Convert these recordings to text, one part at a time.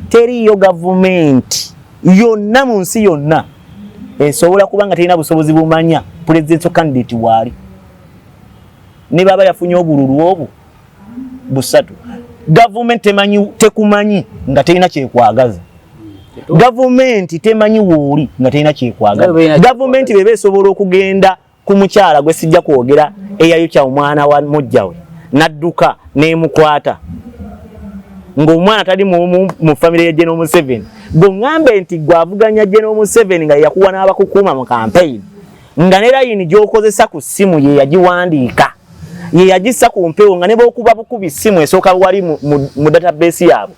teriyo government yonna mu nsi yonna esobola kubanga terina busobozi bumanya presidential candidate wali ne baba yafunye obululu obwo busatu government tekumanyi nga terina kyekwagaza government temanyi woli nga terina kyekwagaza government bebe esobola okugenda ku mukyala gwe sijja kwogera eyayo kya omwana wa mujjawe nadduka nemukwata ng'omwana tali mu family ya General Museveni gongambe nti gwavuganya General Museveni nga yakuwa n'abakukuuma mu campaign nga ne line gy'okozesa ku simu ye yagiwandiika ye yagissa ku mpewo nga ne b'okuba bukubi simu esooka wali mu database yaabwe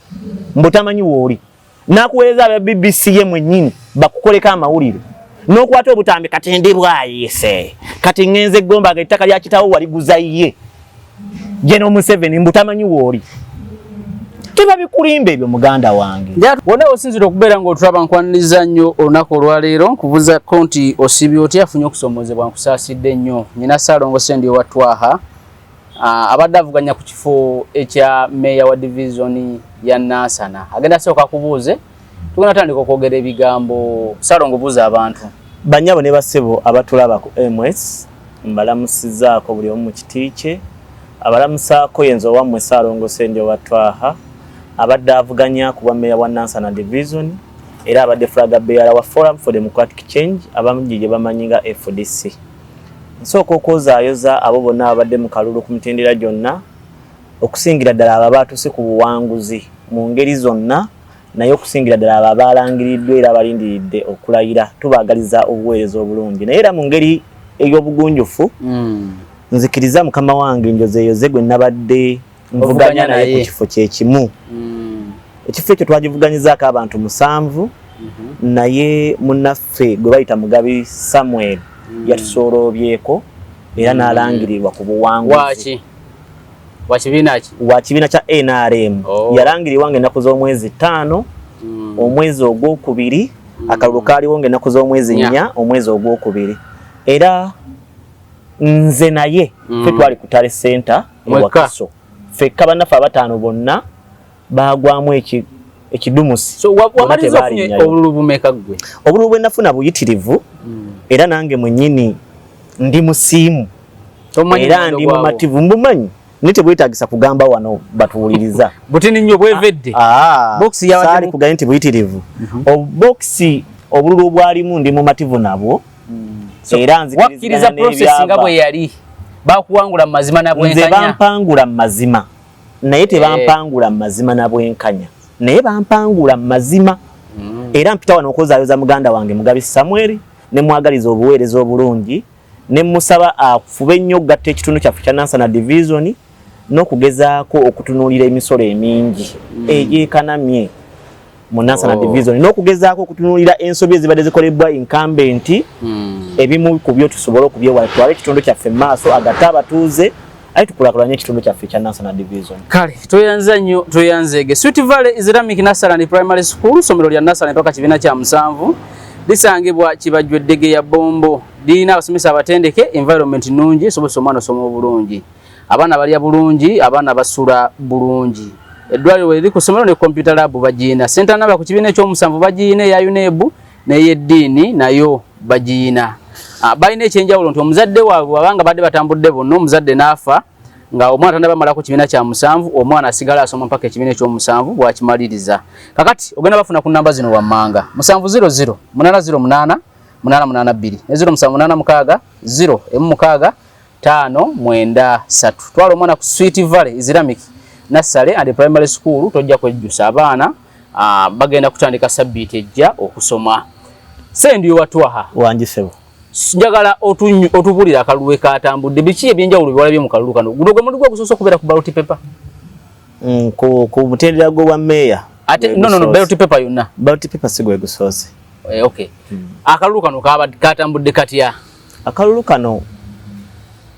mbutamanyi woli nakuweereza aba BBC ye mwennyini bakukoleka amawulire n'okwata obutambi kati ndi bwayise kati ngenze gomba nga ettaka lya kitawo waliguza ye General Museveni mbutamanyi woli kiba bikulimba ebyo muganda wange wona osinzira okubeera ng'otulaba nkwaniriza nnyo olunaku olwaleero nkubuuza nti osibye otya afunye okusomozebwa nkusaasidde nnyo nyina Ssaalongo Ssendiyo wa Twaha abadde avuganya ku kifo ekya meeya wa division ya Nansana agenda sooka kubuuze tugenda tandika okwogera ebigambo Ssaalongo buuza abantu banyabo ne bassebo abatulaba ku MS mbalamusizaako buli omu mu kiti kye abalamusaako yenzo wammwe Ssaalongo Ssendiyo wa Twaha abadde avuganya ku bwa meeya wa Nansana division era abadde flag bearer wa Forum for Democratic Change abamujije bamanyi nga FDC nsooka okwozaayoza abo bonna abadde mu kalulu ku mitendera gyonna okusingira ddala abo abaatuuse ku buwanguzi mu ngeri zonna naye okusingira ddala abo abaalangiriddwa era abalindiridde okulayira tubaagaliza obuweereza obulungi naye era mu ngeri ey'obugunjufu nzikiriza mukama wange njozeeyoze gwe nabadde nvuganya naye ku kifo kyekimu ekifo ekyo twagivuganyizaako abantu 7 naye munnaffe gwe bayita Mugabi Samuel yatusoolobyeko era n'alangirirwa ku buwanguzi wa kibiina kya NRM yalangirirwa ng'ennaku z'omwezi 5 omwezi ogwokubiri akalulu kaaliwo ng'ennaku z'omwezi 4 omwezi ogwokubiri era nze naye ffe twali ku Tale Center ewakaso fekka bannaffe abataano bonna baagwamu ekidumusi wamaliza ofunye obululu bumeka gwe obululu bwe nafuna buyitirivu era nange mwennyini ndi musiimu era ndi mumativu mbumanyi naye tebwetaagisa kugamba wano batuwuliriza butini nnyo bwevedde bokisi saali kugaye nti buyitirivu obokisi obululu obwalimu ndi mumativu nabwo era nzikiriza process nga bwe yali bakuwangula mu mazima na bwenkanya nze bampangula mu mazima naye tebampangula mu mazima na bwenkanya naye bampangula mu mazima era mpita wano okozaayoza muganda wange Mugabi Samuel ne mwagaliza obuweereza obulungi ne musaba afube ennyo okugatta ekitundu kyaffe kya Nansana division n'okugezaako okutunuulira emisolo emingi egyekanamye mu Nansana division n'okugezaako okutunuulira ensobi ezibadde zikolebwa incumbent ebimu ku byo tusobola okubyewala twale ekitundu kyaffe maaso agatte abatuuze aye tukulakulanye ekitundu kyaffe kya Nansana division kale tweyanza nnyo tweyanzeege Sweet Valley Islamic Nursery Primary School somero lya Nansana mpaka kibiina kya 7 lisangibwa Kibajjo Ddege ya Bombo lirina abasomesa abatendeke environment nungi sobosa omwana osoma obulungi abaana balya bulungi abaana basula bulungi eddwaliro we liri ku somero ne computer lab bagiina senta naba ku kibiina ekyomusanvu bagiina eya UNEB n'ey'eddiini nayo bagiina balina ekyenjawulo nti omuzadde waabwe abanga badde batambudde bonna omuzadde n'afa nga omwana tandaba mala ku kibiina kya 7 omwana asigala asoma mpaka ekibiina ekyomusanvu bwakimaliriza kakati ogenda bafuna ku namba zino wammanga 700 808 882 0786 0 593 twala omwana ku Sweet Valley Islamic Nursery and Primary School tojja kwejjusa abaana bagenda kutandika sabbiiti ejja okusoma Ssendiyo wa Twaha wanjisebo njagala otubulira akalulu katambudde biki ebyenjawulo byewalabye mu kalulu kano guno gwe muligo okusosa okubeera ku ballot paper ku mutendera gwa meeya ate no ballot paper yonna ballot paper sigwe gusoose okay akalulu kano katambudde katya akalulu kano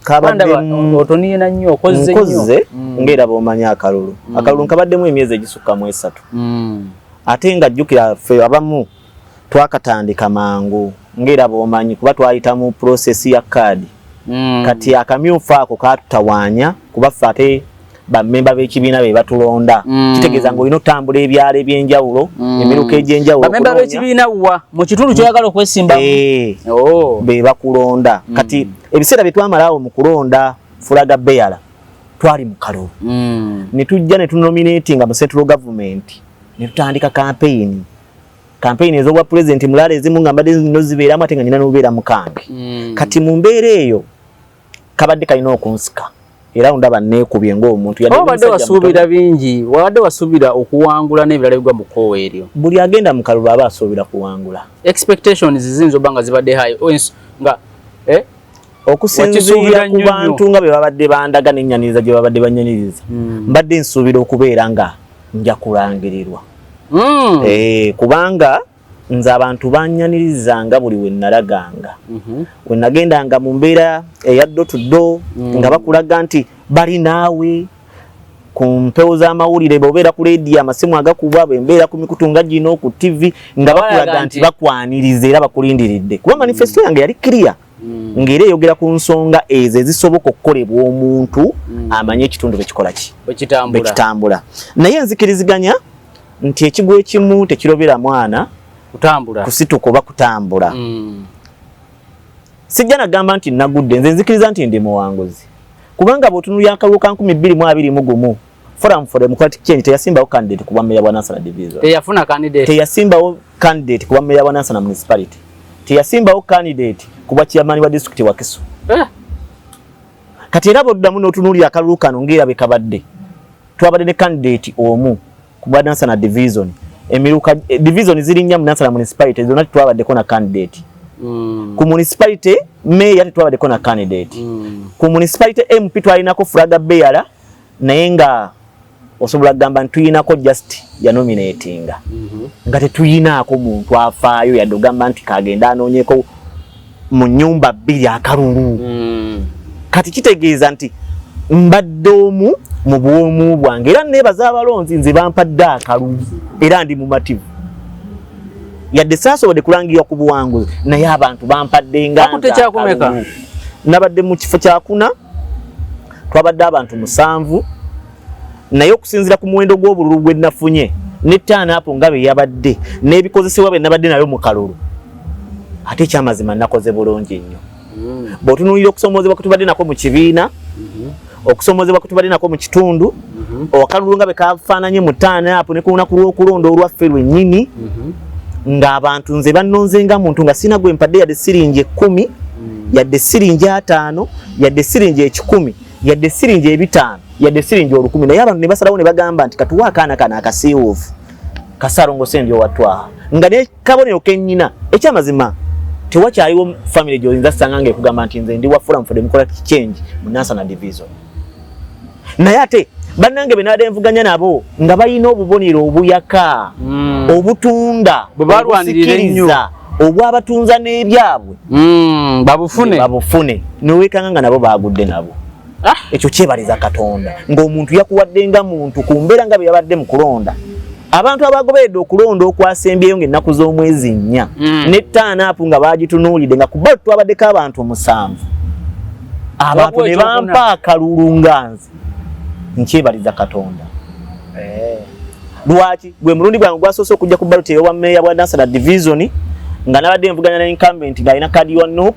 kabadde otoniye na nnyo okozze ngera bomanya akalulu akalulu kabaddemu emyezi egisukka mu 3 ate nga jjukira ffe abamu twakatandika mangu ngera bomanyi kuba twayita mu process ya kadi kati akamyufu ako katutawaanya kuba ffe ate bammemba b'ekibiina be batulonda kitegeeza ng'olina otambula ebyalo ebyenjawulo emiruka egy'enjawulo bammemba b'ekibiina wa mu kitundu ky'oyagala okwesimbamu be bakulonda kati ebiseera bye twamalawo mu kulonda Fulaga Beyala twali mu kalulu ne tujja ne tunominatinga mu central government ne tutandika campaign ez'obwa president mulala ezimu nga mbadde zino zibeeramu ate nga nyina n'obeera mukambi kati mu mbeera eyo kabadde kalina okunsika era ndaba neekubye ng'omuntu obadde wasuubira bingi wadde wasuubira okuwangula n'ebirala bigwa mu kkoowa eryo buli agenda mu kalulu aba asuubira kuwangula expectations ziyinza obba nga zibadde high nga okusinziira ku bantu nga bwe babadde bandaga n'ennyaniriza gye babadde bannyaniriza mbadde nsuubira okubeera nga nja kulangirirwa kubanga nze abantu bannyaniriza buli we nalaganga we nagendanga mu mbeera eya ddo to ddo nga bakulaga nti bali naawe ku mpewo z'amawulire bw'obeera ku leediyo amasimu agakubwa bw'embeera ku mikutu nga gino ku TV nga bakulaga nti bakwaniriza era bakulindiridde kuba manifesto yange yali clear ng'era eyogera ku nsonga ezo ezisoboka okukolebwa omuntu amanye ekitundu bekikola ki bekitambula naye nzikiriziganya nti ekigwo ekimu tekirobera mwana kusituka oba kutambula sijja nagamba nti nagudde nze nzikiriza nti ndi muwanguzi kubanga bw'otunuulira akalulu ka 2021 Forum for Democratic Change teyasimbawo candidate ku bwa meya bwa Nansana Division teyasimbawo candidate ku bwa meya bwa Nansana Municipality teyasimbawo candidate ku bwa chairman wa district wa Kisu kati era bw'oddamu n'otunuulira akalulu kano ng'erabe kabadde twabadde ne candidate omu ku bwa Nansana Division emiruka division ziri nnya mu Nansana Municipality zonna twabaddeko na candidate ku municipality mayor tetwabaddeko na candidate ku municipality MP twalinako Fulaga Beyala naye nga osobola kugamba ntuyinako just ya nominatinga nga tetuyinaako muntu afaayo yadde ogamba nti kagenda anoonyeko mu nnyumba 2 akalulu kati kitegeeza nti mbadde omu mu bwomu bwange era nebaza abalonzi nze bampadde akalulu era ndi mumativu yadde saasobodde kulangirwa ku buwanguzi naye abantu bampadde nga nabadde mu kifo kyakuna twabadde abantu 7 naye okusinzira ku muwendo gw'obululu gwe nafunye ne ttaanaapo nga be yabadde n'ebikozesebwa bye nabadde nayo mu kalulu ate ekyamazima nakoze bulungi nnyo bw'otunuulira okusomoozebwa kwe tubadde nako mu kibiina okusomoozebwa kwe tubadde nako mu kitundu akalulu nga be kafaananye mu ttaanaapo ne kuwunaku lw'okulonda olwaffe lwennyini ng'abantu nze bannonze nga muntu nga sina gwe mpadde yadde siringi 10 yadde siringi 5 yadde siringi 10 yadde siringi 5 yadde siringi 10 naye abantu ne basalawo ne bagamba nti katuwa akaana kana akasiiwuufu kasaalongose ndio watwaha nga ne kabonero kennyina ekyamazima tewakyaliwo family gy'oyinza ssanga ng'ekugamba nti nze ndi wa Forum for Democratic Change mu Nansana Division naye ate bannange be nabadde nvuganya nabo nga balina obubonero obuyaka obutunda bwe balwanirira ennyo obwabatunza n'ebyabwe babufune nowekanga nga nabo bagudde nabo ekyo kyebaliza Katonda ng'omuntu yakuwadde nga muntu ku mbeera nga bwe yabadde mu kulonda abantu abagoberedde okulonda okwasembyeyo ng'ennaku z'omwezi 4 ne ttaanaapu nga bagitunuulidde nga ku balo twabaddeko abantu 7 abantu ne bampa akalulu nga nze nkyebaliza Katonda lwaki gwe mulundi gwange gwasoose okujja ku balo teyowa meya bwa Nansana Division nga nabadde nvuganya ne incumbent ng'alina kadi wa NUP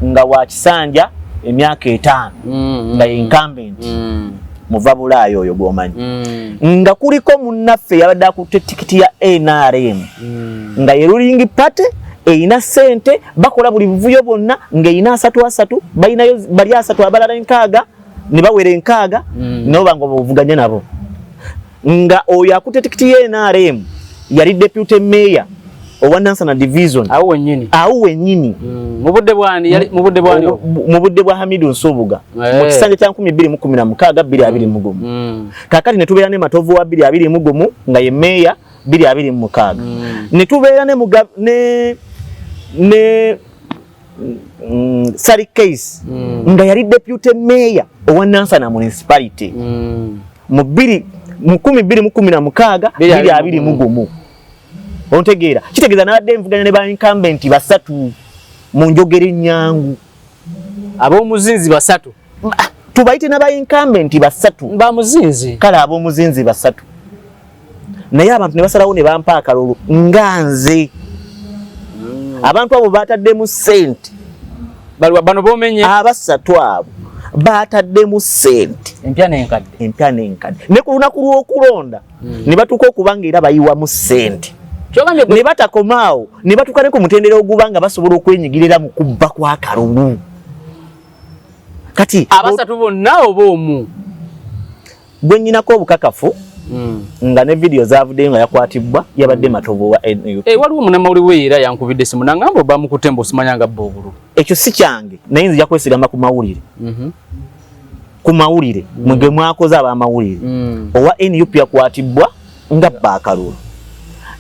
nga wa Kisanja emyaka 5 nga ye incumbent muva bulaayo oyo gwomanyi nga kuliko munnaffe yabadde akutte tikiti ya NRM nga ye ruling party eyina ssente bakola buli buvuyo bwonna ng'eyina 3 balinayo bali 3 abalala 6 ne bawera 6 nabo bango bavuganye nabo nga oyo akutte tikiti ya NRM yali deputy mayor owa Nansana Division awo wennyini mu budde bwa Hamidu Nsubuga mu kisanja kya 2016 2020 kakati ne tubeera ne Matovu wa 2020 nga ye meya 2026 ne tubeera ne Sari Case nga yali deputy mayor owa Nansana Municipality mu 2016 2020 ontegeera kitegeeza nabadde nvuganya ne ba incumbent 3 mu njogera ennyangu ab'omuzinzi 3 tubayite n'aba incumbent basatu ba muzinzi kale ab'omuzinzi basatu naye abantu ne basalawo ne bampa akalulu nganze abantu abo baataddemu ssente bano bomenye abasatu abo baataddemu ssente empya n'enkadde ne ku lunaku lw'okulonda ne batuuka okubanga era bayiwamu ssente ne batakomaawo ne batuuka ne ku mutendera oguba nga basobola okwenyigirira mu kubba kwa kalulu kati abasatu bonna oba omu gwe nnyinako obukakafu nga ne video zavuddeyo nga yakwatibwa yabadde Matovu wa NUP. Waliwo munamawuli weera yankubidde simu nangamba bamukutemba osimanyanga bbobulu. Ekyo si kyange naye nzija kwesigama ku mawulire. Ku mawulire mwege mwakoze abamawulire. Owa NUP yakwatibwa nga Baakalulu.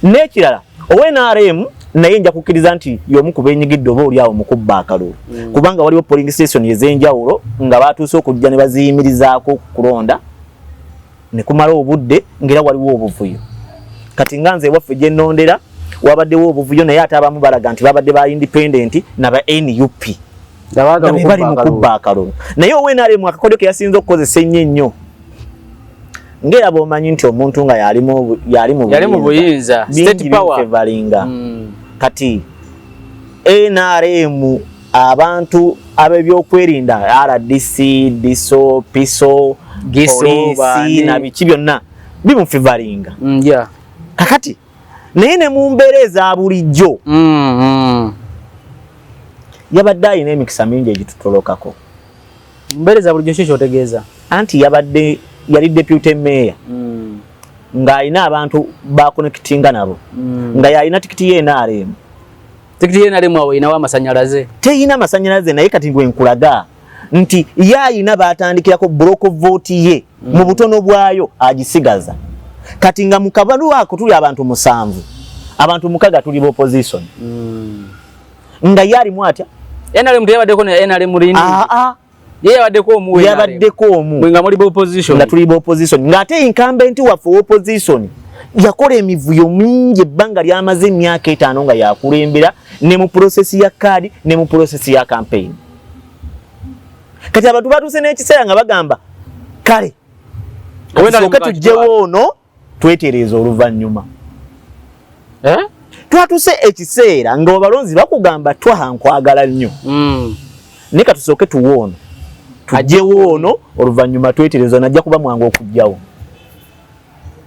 N'ekirala owa NRM naye nja kukkiriza nti y'omu ku beenyigidde oba oli awo mu kubba akalulu kubanga waliwo polling station ez'enjawulo nga baatuuse okujja ne baziyimirizaako kulonda ne kumala obudde ngera waliwo obuvuyo kati nga nze waffe gye nnondera wabaddewo obuvuyo naye ate abamu balaga nti babadde ba independent naba NUP bali mu kubba akalulu naye owenaremu akakodyo ke yasinze okukozesa ennyo ngera bw'omanyi nti omuntu nga yali mu buyinza state power kati NRM abantu ab'ebyokwerinda RDC DISO PISO polisi na biki byonna bimufevalinga kakati naye ne mu mbeera eza bulijjo yabadde alina emikisa mingi egitutolokako mbeera eza bulijjo kiki otegeeza anti yali deputy mayor ng'alina abantu bakonekitinga nabo nga yalina tikiti ye NRM awo inawo amasanyalaze teyina masanyalaze naye kati bwenkulaga nti yayina batandikirako block vote ye mu butono bwayo agisigaza kati nga mukabalu wako tuli abantu 7 abantu 6 tuli opposition nga yali mwatya NRM teyabadeko ne NRM lindi yabaddeko omu nga muli opposition nga tuli opposition nga ate incumbent waffe opposition yakola emivuyo mingi ebbanga lyamaze emyaka 5 nga yakulembera ne mu process ya kadi ne mu process ya campaign kati abantu batuuse n'ekiseera nga bagamba kale tusooke tujjewo ono twetereeza oluvannyuma twatuuse ekiseera nga abalonzi bakugamba twaha nkwagala nnyo naye katusooke tuwe ono tujjewo ono oluvannyuma twetereeza najja kuba mwangu okujjawo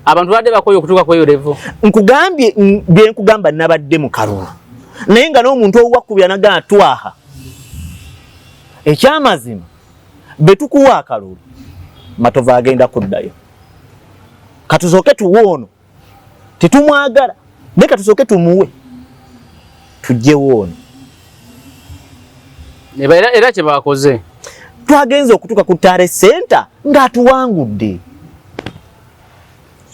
abantu badde bakoyo okutuuka kweyo level nkugambye bye nkugamba nabadde mu kalulu naye nga n'omuntu owakubya nagaa twaha ekyamazima betukuwa akalulu Matovu agenda kuddayo katusooke tuwe ono tetumwagala naye katusooke tumuwe tujjewo ono era kye bakoze twagenze okutuuka ku Tare Center ng'atuwangudde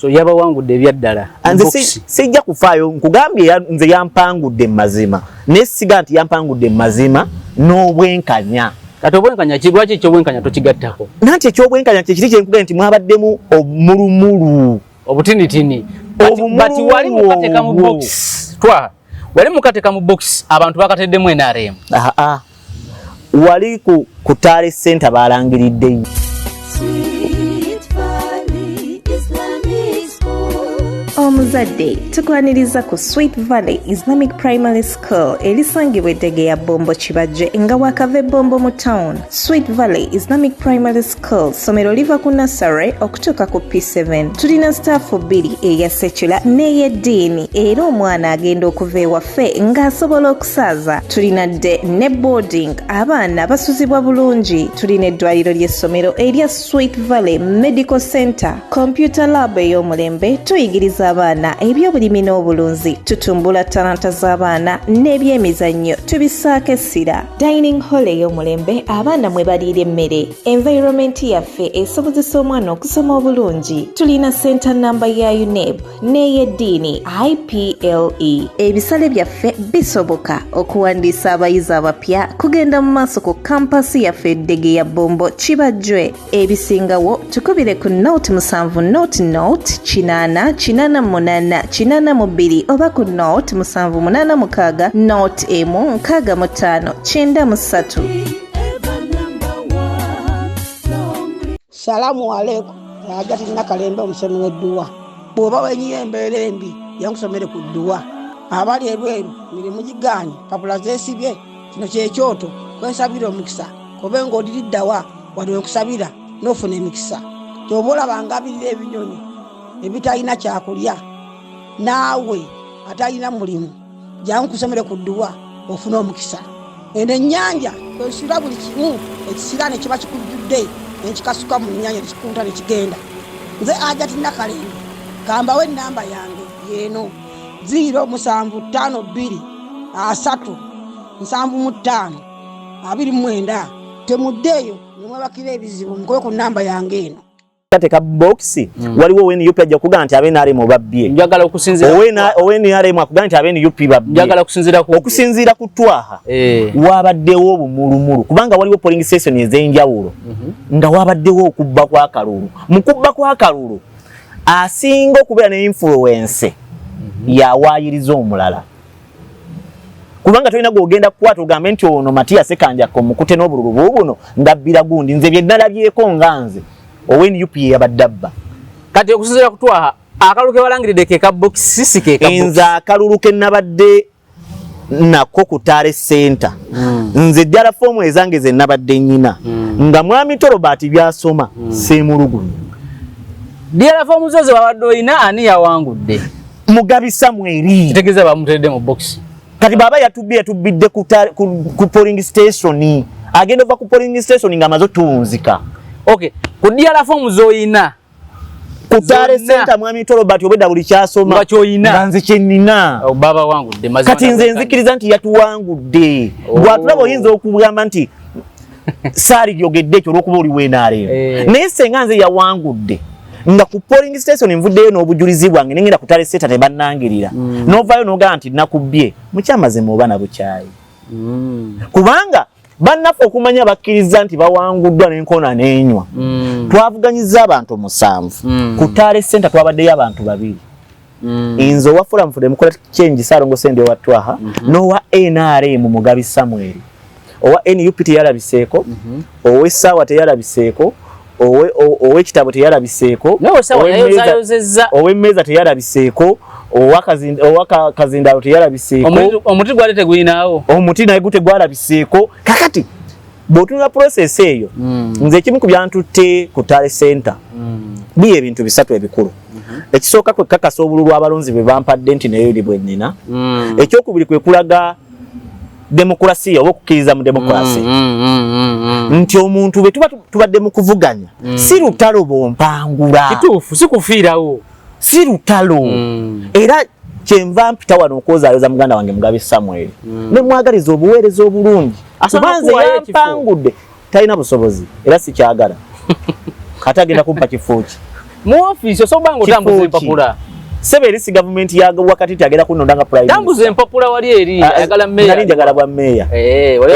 so yabawangudde ebyaddala nze sijja kufaayo nkugambye nze yampangudde mazima naye siga nti yampangudde mazima n'obwenkanya kati obwenkanya lwaki ekyobwenkanya tokigattako nanti ekyobwenkanya kyekiri kyenkugambye nti mwabaddemu omulumulu obutinitini bati wali mukateeka mu box wali mukateeka mu box abantu bakateddemu NRM wali ku Tare Center balangiriddeyo Omuzadde tukwaniriza ku Sweet Valley Islamic Primary School erisangibwa Eddegeya Bombo Kibajje nga wakava Bombo mu town. Sweet Valley Islamic Primary School somero liva ku nursery okutuuka ku P7. Tulina staffu 2 eya secular n'ey'eddiini era omwana agenda okuva ewaffe ng'asobola okusaaza. Tulina dde ne boarding abaana basuzibwa bulungi. Tulina eddwaliro ly'essomero erya Sweet Valley Medical Center, computer lab ey'omulembe tuyigiriza abaana ebyobulimi n'obulunzi, tutumbula talanta z'abaana n'ebyemizannyo tubisaako essira. Dining hall ey'omulembe abaana mwe baliira emmere. Environment yaffe esobozesa omwana okusoma obulungi. Tulina center namba ya UNEB n'ey'eddiini IPLE. Ebisale byaffe bisoboka okuwandiisa abayizi abapya kugenda mu maaso ku kampasi yaffe Eddegeya Bombo Kibajje. Ebisingawo tukubire ku note 7 note 888 oba ku note 786 note 165 93. Salamu alaikum. Agati nakalembe omusomero dduwa. Bwoba wenyiye embeera embi yankusomere ku dduwa. Abali ebweru mirimu giganye papula zeesibye kino kyekyoto kwesabira omukisa kobe ng'odiriddawa wali okusabira n'ofuna emikisa. Ky'oba olabanga abirira ebinyonyi ebitalina kyakulya naawe atalina mulimu jankusomere ku dduwa ofuna omukisa. Eno ennyanja kwesira buli kimu ekisira ne kiba kikujjudde nekikasuka mu nnyanja nekikunta nekigenda. Nze Agati Nakalembe gambawo ennamba yange yeeno 0752375 temuddeeyo nemwebakira ebizibu mukobe ku nnamba yange eno. Kateka box waliwo weni yupi ajja kugaa nti abene ali mu babbye. Njagala okusinzira oweni ali mu akugaa nti abene yupi babbye. Njagala okusinzira ku twaha. Wabaddewo obumulumulu kubanga waliwo polling station ez'enjawulo nga wabaddewo okubba kwa kalulu. Mu kubba kwa kalulu asinga okubeera ne influence yawaayiriza omulala. Kubanga tolina gw'ogenda kukwata ogambe nti ono Matias Kanjako mukute n'obululu buubuno ngabbira gundi nze bye nalabyeko nga nze oweni UPA yabaddabba. Kati okusinzira ku twaha akalulu ke walangiridde ke ka box sisi ke ka box. Nze akalulu ke nabadde nako ku Tale Center. Nze ddala foomu ezange ze nabadde nnyina nga mwami Torobert byasoma Ssemulugunyu. Ddala foomu zo ze wabadde oyina ani yawangudde? Mugabi Samuel. Kitegeeza bamutedde mu box. Kati baba yatubidde ku polling station. Agenda ova ku polling station nga amaze otunzika. Okay, ku ddala foomu zoyina ku Tale Center mwami Torobert obedda buli kyasoma nga kyoyina nga nze kyennina. Baba wangudde mazima. Kati nze nzikiriza nti yatuwangudde. Bw'atulaba oyinza okugamba nti saali gyogedde ekyo olw'okuba oli weenaaleemu. Naye senga nze yawangudde nga ku polling station nvuddeyo n'obujulizi bwange nengenda ku Tale Center tebannangirira. N'ovaayo n'ogamba nti nakubbye mukyamazima oba na bukyayi. Kubanga bannaffe okumanya bakkiriza nti bawanguddwa n'enkona n'enywa. Twavuganyiza abantu 7. Ku Tale Center twabaddeyo abantu 2. Nze owa Forum for Democratic Change Saalongo Sende owa Twaha n'owa NRM Mugabi Samuel. Owa NUP teyalabiseeko, ow'essaawa teyalabiseeko, ow'ekitabo teyalabiseeko, ow'emmeeza teyalabiseeko, owa Kazindaalo teyalabiseeko. Omuti gwali teguyinaawo. Omuti naye gute gwalabiseeko. Kakati bw'otunula process eyo nze ekimu ku byantutte ku Tale Center biye ebintu 3 ebikulu. Ekisooka kwe kakasa obululu abalonzi be bampadde nti nayo eri bwe nnina. Ekyokubiri kwe kulaga demokrasiya oba okukkiriza mu demokrasi. Nti omuntu bwe tubadde mu kuvuganya si lutalo bompangula. Kituufu si kufiirawo. Si lutalo. Era kyenva mpita wano okwozaayoza muganda wange Mugabi Samuel. Ne mwagaliza obuweereza obulungi. Kubanze yampangudde talina busobozi era si kyagala. Kati agenda kumpa kifo ki. Mu office osobanga otambuza empapula. Sebe erisi government yaga wakati tagenda kunondanga prime. Tambuza empapula wali eri ayagala meya. Nali njagala bwa meya.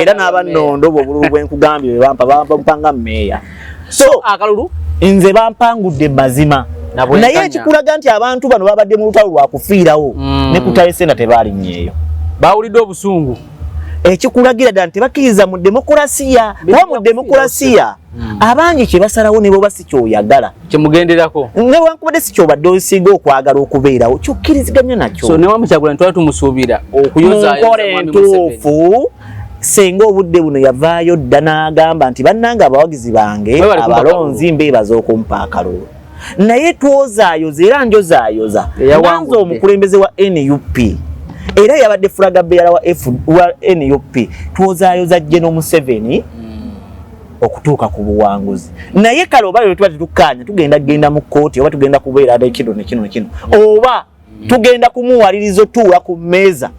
Era n'abannondo bw'obululu bwenkugambye bampanga meya. So akalulu nze bampangudde mazima. Naye ekikulaga nti abantu bano babadde mu lutalo lwa kufiirawo ne ku Tale Center tebalinnyeeyo. Bawulidde obusungu. Ekikulagira ddala tebakkiriza mu demokrasiya. Kuba mu demokrasiya abangi kye basalawo ne bo basi kyoyagala kyemugenderako newankubadde si kyobadde osinga okwagala okubeerawo kyokkiriziganya nakyo. So newamukyagula twali tumusuubira okuyozaayo entuufu senga obudde buno yavaayo dda n'agamba nti bannanga abawagizi bange abalonzi mbeebaza okumpa akalulu. Naye twozaayoza era njozaayoza nanze omukulembeze wa NUP era yabadde fulaga beera wa NUP twozaayoza General Museveni okutuuka ku buwanguzi. Naye kale oba lwe tuba tetukkaanya tugenda mu kkooti oba tugenda kubeera ekino nekino nekino oba tugenda kumuwaliriza otuula ku mmeeza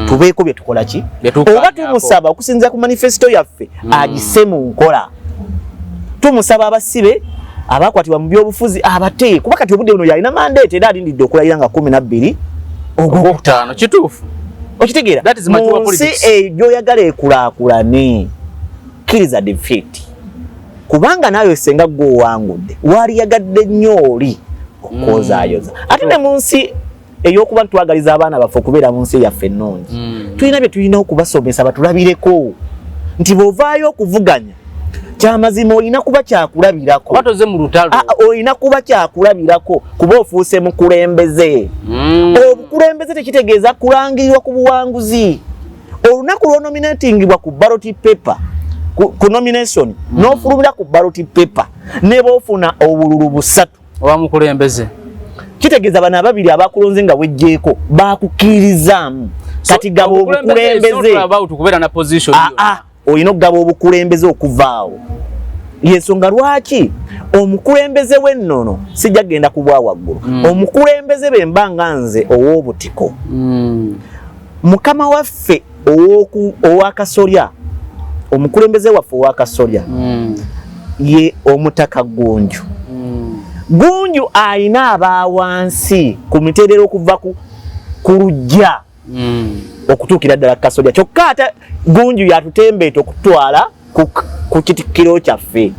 tubeeko bye tukola ki oba tumusaba okusinziira ku manifesito yaffe agisse mu nkola. Tumusaba abasibe abakwatibwa mu byobufuzi abate kuba kati obudde buno yalina mandeeti era alindidde okulayira nga 12 Ogwokutaano. Kituufu okitegeera mu nsi gyoyagala ekulaakulane kkiriza defeat kubanga naawe senga gw'owangudde wali yagadde nnyo oli okwozaayoza ate ne mu nsi ey'okuba twagaliza abaana baffe okubeera mu nsi yaffe ennungi tulina bye tulina okubasomesa batulabireko nti bw'ovaayo okuvuganya kyamazima olina kuba kyakulabirako batoze mu lutalo olina kuba kyakulabirako kuba ofuuse mukulembeze obukulembeze tekitegeeza kulangirirwa ku buwanguzi olunaku lw'onominatingibwa ku ballot paper ku nomination n'ofulumira ku ballot paper ne boofuna obululu busatu oba mukulembeze kitegeeza bano ababiri abakulonze nga wejjeeko bakukkiririzaamu kati gaba obukulembeze olina okugaba obukulembeze okuvaawo yensonga lwaki omukulembeze w'ennono sijja genda kubwa waggulu omukulembeze be mbanga nze ow'obutiko mukama waffe owakasolya omukulembeze waffe owakasolya ye omutaka Gunju Gunju ayina abawansi ku miterero okuva ku lujja okutuukira ddala Kasolya kyokka ate Gunju yatutembeeta okutwala ku kitikkiro kyaffe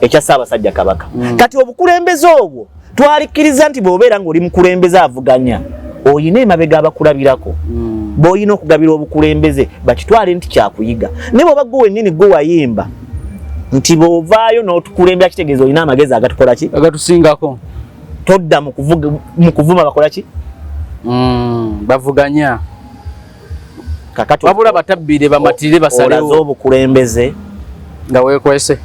ekya Ssaabasajja Kabaka kati obukulembeze obwo twalikkiriza nti bw'obeera ng'oli mukulembeze avuganya oyina emabega abakulabirako bw'olina okugabira obukulembeze bakitwale nti kyakuyiga naye bw'oba gwe wennyini gwe wayimba nti bw'ovaayo n'otukulembera kitegeeza olina amagezi agatukola ki agatusingako todda mu kuvuma bakola ki bavuganya kakati wabula batabbire bamatire basalewo olaze obukulembeze nga weekwese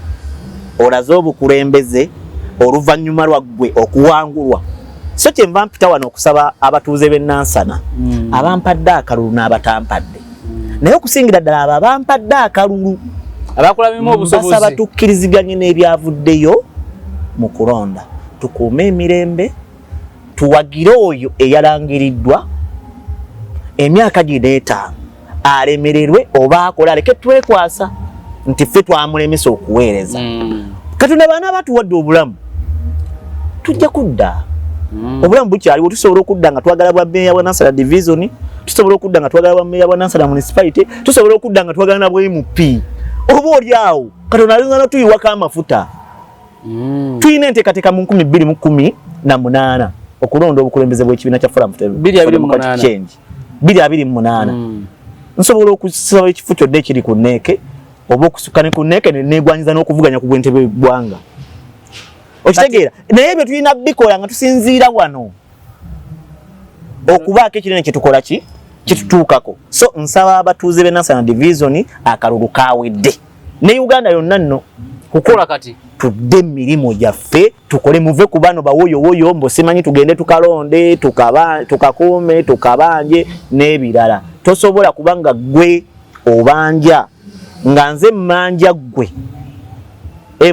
olaze obukulembeze oluvannyuma lwaggwe okuwangulwa so kyenva mpita wano okusaba abatuuze b'e Nansana abampadde akalulu n'abatampadde naye okusingira ddala abo abampadde akalulu abakulabimu obusobozi basaba tukkiriziganye n'ebyavuddeyo mu kulonda tukuume emirembe tuwagire oyo eyalangiriddwa emyaka gino 5 alemererwe oba akola aleke twekwasa nti ffe twamulemesa okuweereza Katonda baana batuwadde obulamu tujja kudda obulamu bukyaliwo tusobola okudda nga twagala bwa meya bwa Nansana division tusobola okudda nga twagala bwa meya bwa Nansana municipality tusobola okudda nga twagala na bwa MP oba oli awo Katonda alinga tuyiwako amafuta tuyina enteekateeka mu 2018 okulonda obukulembeze bw'ekibiina kya Forum for Democratic Change 2028 nsobola okusaba ekifo kyonna ekiri ku nneeke oba okusukka ne ku nneeke neegwanyiza n'okuvuganya ku bwentebe bwanga okitegeera naye ebyo tulina bikola nga tusinziira wano okubaako ekinene kyetukola ki kitutuukako so nsaba abatuuze b'e Nansana division akalulu kaawedde ne Uganda yonna nno kukola kati tudde emirimu gyaffe tukole muve ku bano bawoyowoyo mbo simanyi tugende tukalonde tukakuume tukabanje n'ebirala tosobola kubanga gwe obanja nga nze mmanja gwe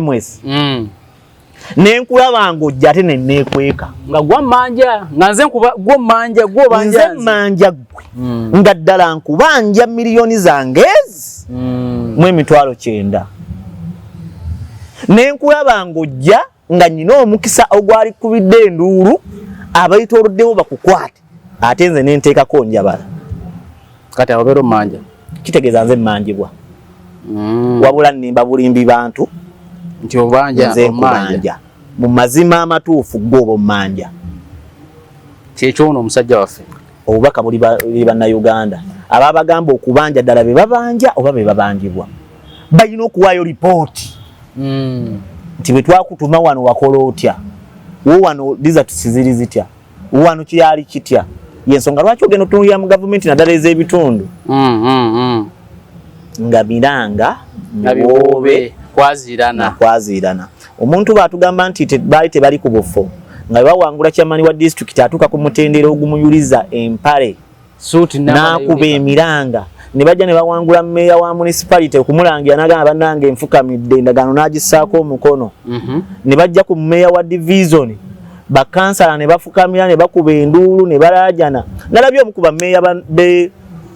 MS nenkulaba ng'ojja ate nenneekweka nga gwa mmanja nga nze gwo mmanja gwo banja nze mmanja gwe nga ddala nkubanja miliyoni zange ezi mu 9,000 nenkulaba ng'ojja nga nyina omukisa ogwali kubidde enduulu abayitooloddewo bakukwate ate nze nenteekako njabala kati ababeera mmanja kitegeeza nze mmanjibwa wabula nnimba bulimbi bantu nti obanja nze nkubanja mu mazima amatuufu gwoba ommanja kyekyono omusajja waffe obubaka buli bannayuganda ababagamba okubanja ddala be babanja oba be babanjibwa balina okuwaayo lipooti nti bwe twakutuma wano wakola otya wo wano disati ziri zitya wano kyali kitya yensonga lwaki ogenda otunuulira mu gavumenti naddala ez'ebitundu nga Miranga Muwoobe kwazirana omuntu batugamba nti baali tebali ku bufo nga bawangula kyamani wa district atuuka ku mutendera ogumuyuliza empale n'akuba emiranga ne bajja ne bawangula meya wa municipality okumulangira n'agamba bannange enfukamidde endagaano n'agissaako omukono ne bajja ku meya wa division bakansala ne bafukamira ne bakuba enduulu ne balaajana nalabye omukuba meya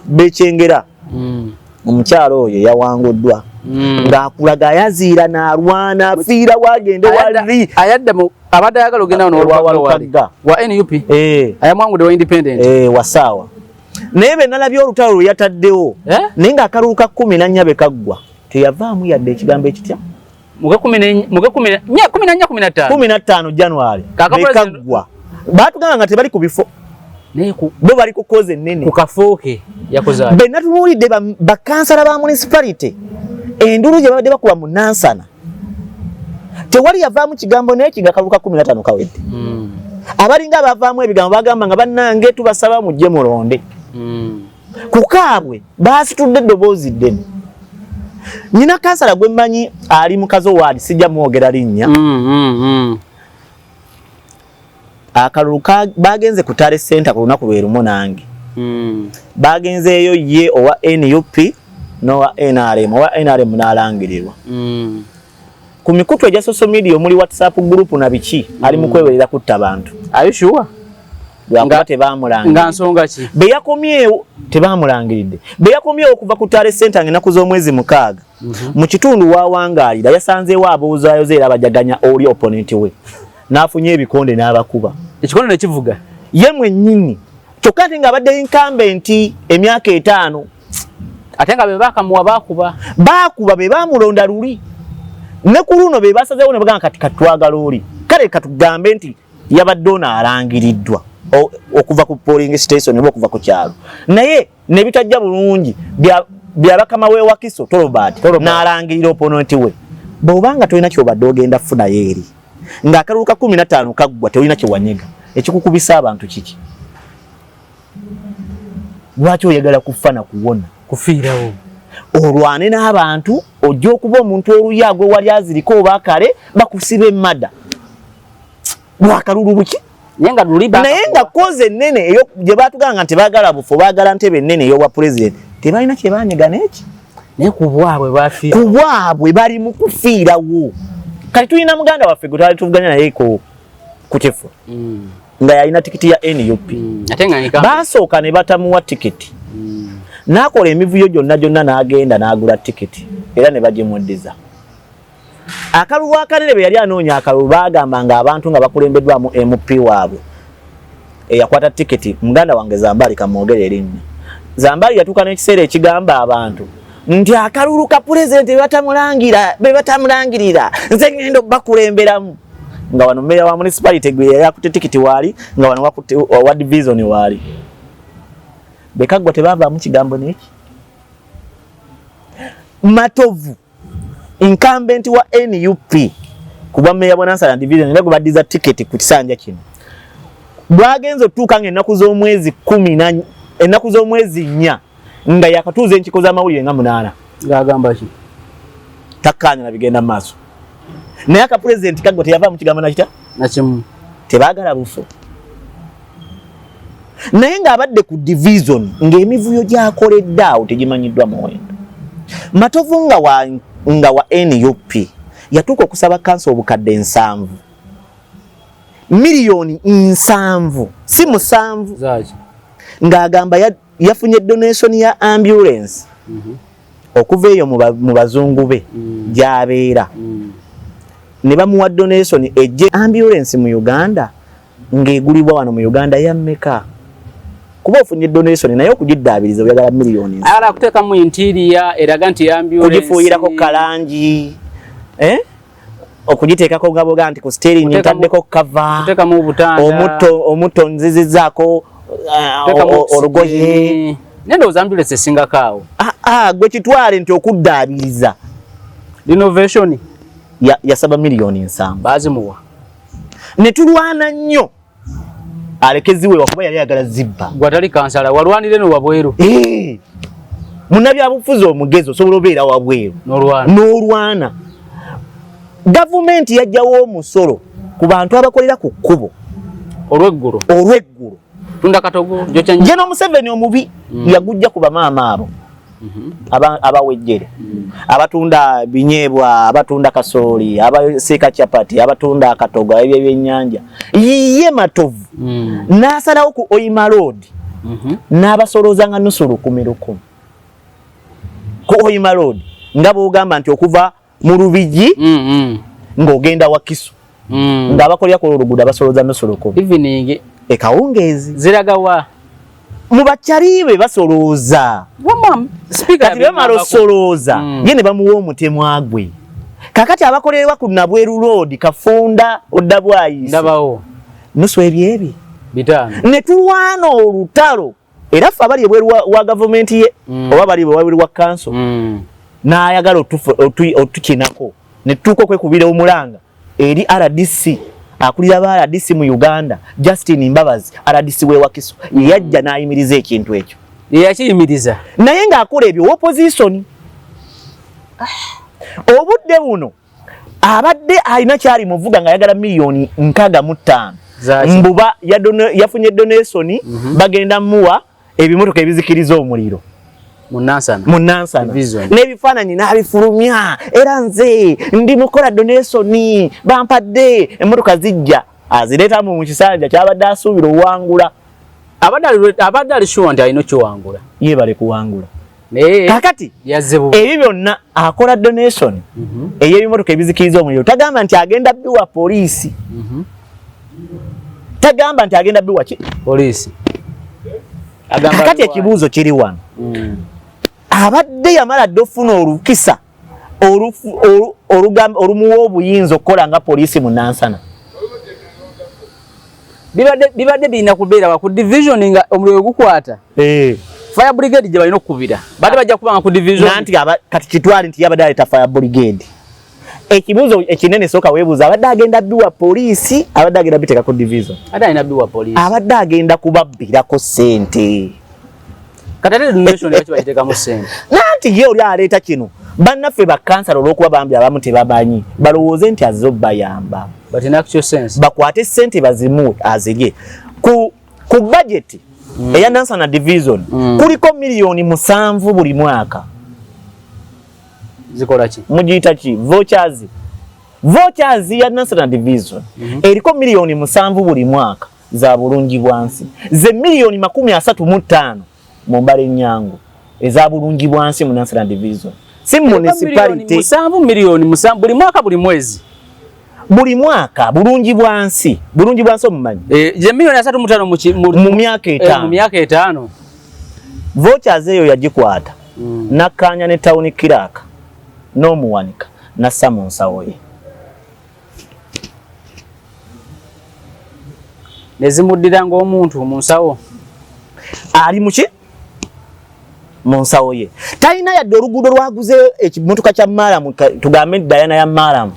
b'Ekyengera omukyalo oyo yawanguddwa ng'akulaga yaziira n'alwana afiira wagende wali abadde ayagala ogenda n'olwawalukagga wa NUP ayamwangudde wa independent wasaawa naye be nalabye olutalo lwe yataddewo naye ng'akalulu ka 14 be kaggwa teyavaamu yadde ekigambo ekitya mu 15 January bekaggwa baatugamba nga tebali ku bifo bo bali kukoza ennene ku kafooke yakoze be natunuulidde bakansala ba municipality endulu gye babadde bakuba mu Nansana tewali yavaamu kigambo n'eki nga Kalulu ka 15 kawedde. Abalinga abavaamu ebigambo bagamba nga bannange tubasaba mujje mulonde. Ku kaabwe baasitudde eddoboozi ddene. Nyina kansala gwe mmanyi ali mu Kazo Ward sijja mwogera linnya. Akalulu bagenze ku Tale Center ku lunaku lwe lumu nange. Bagenzeeyo ye owa NUP n'owa NRM. Owa NRM n'alangirirwa. Ku mikutu egya social media omuli WhatsApp group na biki ali mu kwewerera kutta bantu. Are you sure? Nga tebamulangiridde. Nga nsonga ki? Be yakomyewo tebamulangiridde. Be yakomyewo okuva ku Tale Center ng'ennaku z'omwezi mukaaga. Mu kitundu wawangaalira yasanzeewo aboozayo zeera bajaganya oli opponent we. N'afunye ebikonde n'abakuba. Ekikonde ne kivuga. Ye mwennyini. Kyokka ate ng'abadde incumbent emyaka 5. Ate nga be bakamuwa baakuba. Baakuba be baamulonda luli. Ne ku luno be basazeewo ne bagamba kati katwagala oli. Kale katugambe nti yabadde ono alangiriddwa okuva ku polling station nebo okuva ku kyalo. Naye ne bitajja bulungi bya bakama we Wakiso Torobert n'alangirira opponent we. Bw'obanga tolina ky'obadde ogenda funa yeeri. Ng'akalulu ka 15 kaggwa tolina kye wanyega. Ekikukubisa abantu kiki? Lwaki oyagala kufa na kuwona? Kufiirawo. Olwane n'abantu ojja okuba omuntu oluyagwe wali azirika oba kale bakusiba emmada. Lwakalulu buki? Naye nga koze ennene eyo gye baatuganga nti baagala bufu baagala ntebe ennene ey'obwa president tebalina kye baanyega n'eki. Naye ku bwabwe bafiira. Ku bwabwe bali mu kufiirawo. Kati tulina muganda waffe gwe twali tuvuganya naye ku Tefu. Nga yalina tikiti ya NUP. Baasooka ne batamuwa tikiti. N'akola emivuyo gyonna n'agenda n'agula tikiti era ne bagimuddiza. Akalulu akanene be yali anoonya akalulu baagamba nga abantu nga bakulembeddwamu MP waabwe eyakwata tikiti muganda wange Zambali kamwogere erinnya. Zambali yatuuka n'ekiseera ekigamba abantu nti akalulu ka pulezidenti be batamulangirira nze ngenda bakulemberamu. Nga wano mmeeya wa municipality gwe yali akutte tikiti waali nga wano wakutte wa division waali. Bekaggwa tebavaamu kigambo n'eki. Matovu incumbent wa NUP kuba mmeeya bwa Nansana division ne gubaddiza tiketi ku kisanja kino. Bwagenzo tuuka ng'ennaku z'omwezi 10 ennaku z'omwezi 4 nga yakatuuza enkiko z'amawulire nga 8. Ng'agamba ki? Takkaanya na bigenda mu maaso. Naye aka president Kaggwa teyavaamu kigambo nakita? Nakimu. Tebaagala bufu. Naye ng'abadde ku division ng'emivuyo gy'akoledde awo tegimanyiddwa muwendo. Matovu nga wa NUP yatuuka okusaba kanso obukadde 7 miliyoni 7 si 7 zaki ng'agamba yafunye donation ya ambulance okuva eyo mu bazungu be gy'abeera ne bamuwa donation ejje ambulance mu Uganda ng'egulibwa wano mu Uganda ya mmeka kuba ofunye donation naye okugiddaabiriza oyagala miliyoni ala kuteeka mu interior eraga nti ambulance kugifuuyirako kalangi okugiteekako nga boga nti ku steering ntaddeko cover kuteeka mu butanda omuto nzizizaako olugoye nendo ambulance singakaawo gwe kitwale nti okuddaabiriza renovation yasaba miliyoni 7 bazimuwa ne tulwana nnyo alekeziwe wakuba yali agala zibba gwatali kansala walwanire no wabweru munnabyabufuzi omugezo osobola obeera wabweru n'olwana gavumenti yajjawo omusolo ku bantu abakolera ku kkubo olw'eggulu tunda katogo General Museveni omubi yagujja ku bamaama abo abawejjere abatunda binyeebwa abatunda kasooli abaseeka chapati abatunda akatogo ebyo ebyennyanja ye Matovu n'asalawo ku Oyima Road n'abasolooza nga nusu 10,000 ku Oyima Road nga bw'ogamba nti okuva mu Lubigi ng'ogenda Wakiso ng'abakolera ku oluguudo abasolooza nusu 10,000 evening ekawungeezi ziragawa mu bakyalibe basolooza speaker kati bamala osolooza ye ne bamuwa omutemwa gwe kakati abakolerwa ku Nabweru Road Kafunda Oddabwayisi ndabawo nusu ebyebi bitano ne tulwana olutalo era ffe abali ebweru wa gavumenti ye oba bali ebweru wa council n'ayagala otukinako ne tuko kwekubira omulanga eri RDC akulira ba RDC mu Uganda Justin Mbabazi RDC we Wakiso yajja n'ayimiriza ekintu ekyo yakiyimiriza naye ng'akola ebyo opposition obudde buno abadde alina kyali muvuga nga yagala milioni 65 mbuba yafunye donation bagenda muwa ebimotoka ebizikiriza omuliro munansana n'ebifaananyi n'abifulumya era nze ndi mukola donation bampadde emmotoka zijja azireeta mu kisanja kyabadde asuubira owangula abadde alishuwa nti alina kiwangula ye bale kuwangula kakati ebyo byonna akola donation ey'ebimotoka ebizikiriza omuliro tagamba nti agenda biwa poliisi tagamba nti agenda biwa poliisi kakati ekibuuzo kiri wano abadde yamala dde ofuna olukisa olumuwa obuyinza okukola nga poliisi munansana bibadde birina kubeera ku division nga omuliro gukwata fire brigade gye balina okukubira badde bajja kubanga ku division nanti kati kitwali nti yabadde aleeta fire brigade ekibuuzo ekinene sooka weebuuza abadde agenda biwa poliisi abadde agenda biteeka ku division abadde agenda kubabbirako ssente katale donation yachi bayitekamu ssente nanti ye oli aleeta kino bannaffe bakansala olw'okuba bambi abamu tebamanyi balowooze nti azze obbayamba bakwate ssente bazimu azirye ku budget eya Nansana division kuliko milioni 7 buli mwaka zikola ki mugiyita ki vouchers ya Nansana division eriko milioni 7 buli mwaka za bulungi bwansi ze milioni 35 mu Mbale Nyango eza bulungi bwansi mu Nansana division si municipality 7 milioni 7 buli mwaka buli mwezi buli mwaka bulungi bwansi omumanyi je milioni 35 mu myaka 5 mu myaka 5 vouchers eyo yagikwata nakanya ne town kiraka n'omuwanika na Samon Sawoye nezimuddiranga omuntu mu nsawo ali muki mu nsawo ye talina yadde oluguudo lwaguze ekimotoka kya Maramu tugambe Diana ya Maramu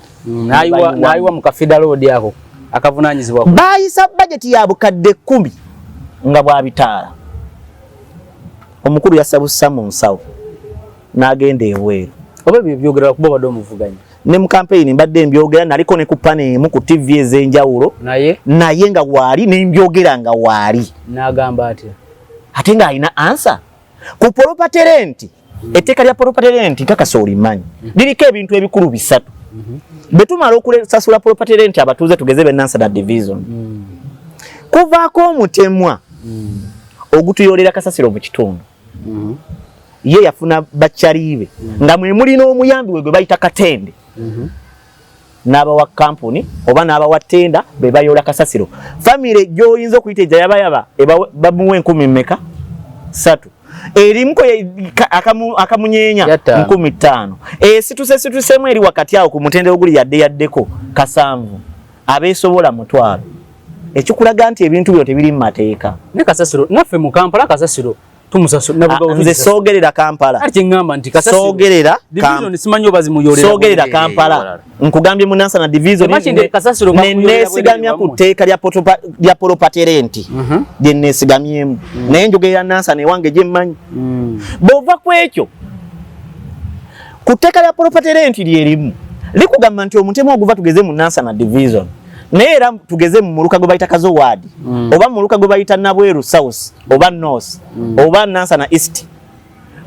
naiwa mu kafida road ako akavunanyizibwa bayisa budget ya bukadde 10 nga bwabitaala omukulu yasabusa mu nsawo n'agenda ebweru oba byogera kuba bado omuvuganya ne mu campaign mbadde mbyogera naliko ne ku panel mu ku TV ezenjawulo naye nga waali ne mbyogera nga waali n'agamba ate nga alina answer ku property rent etteeka lya property rent kakasa olimanyi liriko ebintu ebikulu bisatu betumala okusasula property rent abatuuze tugeze be Nansana division kuvaako omutemwa ogutuyolera kasasiro mu kitundu ye yafuna bakyaliibe nga mwe mulina omuyambi we gwe bayita Katende n'abawa kampuni oba n'abawa tenda be bayola kasasiro family gy'oyinza okuyita ejja yabayaba bamuwa 10 mmeka 3 erimuko akamunyeenya 15 situsemu eri wakati awo ku mutendera oguli yaddeko kasanvu abeesobola mutwalo ekikulaga nti ebintu byo tebiri mu mateeka ne kasasiro naffe mu Kampala kasasiro nze soogerera Kampala soogerera Kampala nkugambye mu Nansana division nenesigamya ku tteeka lya property rent lye nesigamyemu naye njogerera Nansana ewange gye mmanyi bw'ova ku ekyo ku tteeka lya property rent lyerimu likugamba nti omutemu oguva tugeze mu Nansana division naye era tugeze mu muluka gwe bayita Kazo Ward oba mu muluka gwe bayita Nabweru South oba North oba Nansana East